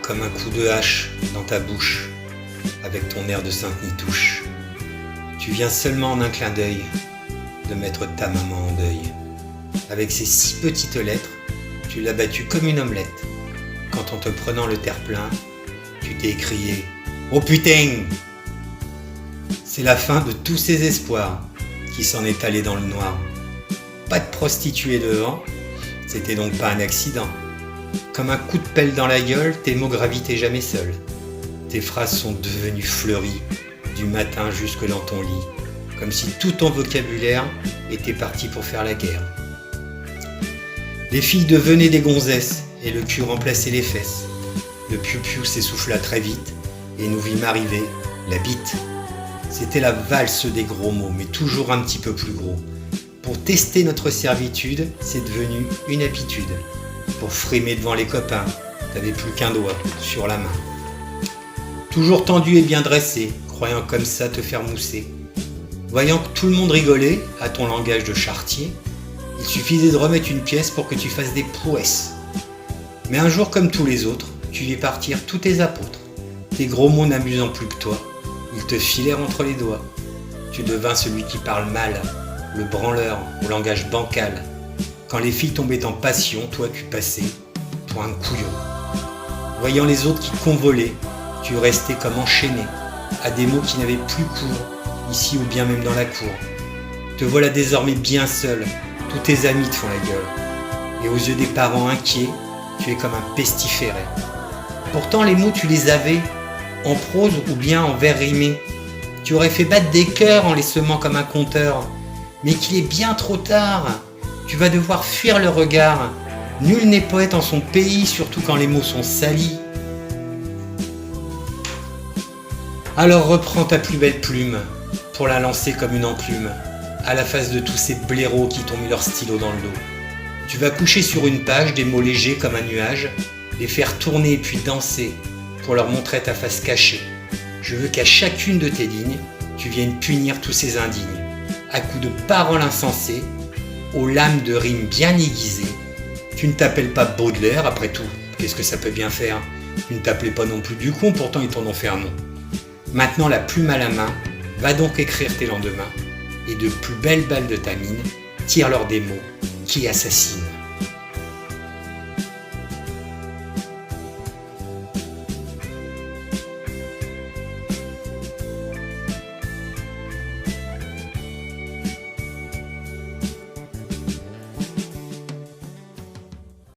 comme un coup de hache dans ta bouche, avec ton air de Sainte-Nitouche. Tu viens seulement en un clin d'œil de mettre ta maman en deuil. Avec ces 6 petites lettres, tu l'as battue comme une omelette. Quand en te prenant le terre-plein, tu t'es écrié « Oh putain !» C'est la fin de tous ces espoirs qui s'en est allé dans le noir. Pas de prostituée devant, c'était donc pas un accident. Comme un coup de pelle dans la gueule, tes mots gravitaient jamais seuls. Tes phrases sont devenues fleuries, du matin jusque dans ton lit, comme si tout ton vocabulaire était parti pour faire la guerre. Les filles devenaient des gonzesses, et le cul remplaçait les fesses. Le piou-piou s'essouffla très vite, et nous vîmes arriver la bite. C'était la valse des gros mots, mais toujours un petit peu plus gros. Pour tester notre servitude, c'est devenu une habitude. Pour frimer devant les copains, t'avais plus qu'un doigt sur la main. Toujours tendu et bien dressé, croyant comme ça te faire mousser. Voyant que tout le monde rigolait à ton langage de charretier, il suffisait de remettre une pièce pour que tu fasses des prouesses. Mais un jour comme tous les autres, tu vis partir tous tes apôtres. Tes gros mots n'amusant plus que toi, ils te filèrent entre les doigts. Tu devins celui qui parle mal, le branleur au langage bancal. Quand les filles tombaient en passion, toi tu passais pour un couillon. Voyant les autres qui convolaient, tu restais comme enchaîné à des mots qui n'avaient plus cours, ici ou bien même dans la cour. Te voilà désormais bien seul, tous tes amis te font la gueule. Et aux yeux des parents inquiets, tu es comme un pestiféré. Pourtant les mots tu les avais, en prose ou bien en vers rimés. Tu aurais fait battre des cœurs en les semant comme un conteur. Mais qu'il est bien trop tard, tu vas devoir fuir le regard. Nul n'est poète en son pays, surtout quand les mots sont salis. Alors reprends ta plus belle plume, pour la lancer comme une enclume, à la face de tous ces blaireaux qui t'ont mis leur stylo dans le dos. Tu vas coucher sur une page des mots légers comme un nuage, les faire tourner et puis danser, pour leur montrer ta face cachée. Je veux qu'à chacune de tes lignes, tu viennes punir tous ces indignes, à coups de paroles insensées, aux lames de rimes bien aiguisées. Tu ne t'appelles pas Baudelaire, après tout, qu'est-ce que ça peut bien faire? Tu ne t'appelais pas non plus Ducon, pourtant ils t'en ont fait un nom. Maintenant la plume à la main, va donc écrire tes lendemains, et de plus belles balles de ta mine, tire-leur des mots qui assassinent.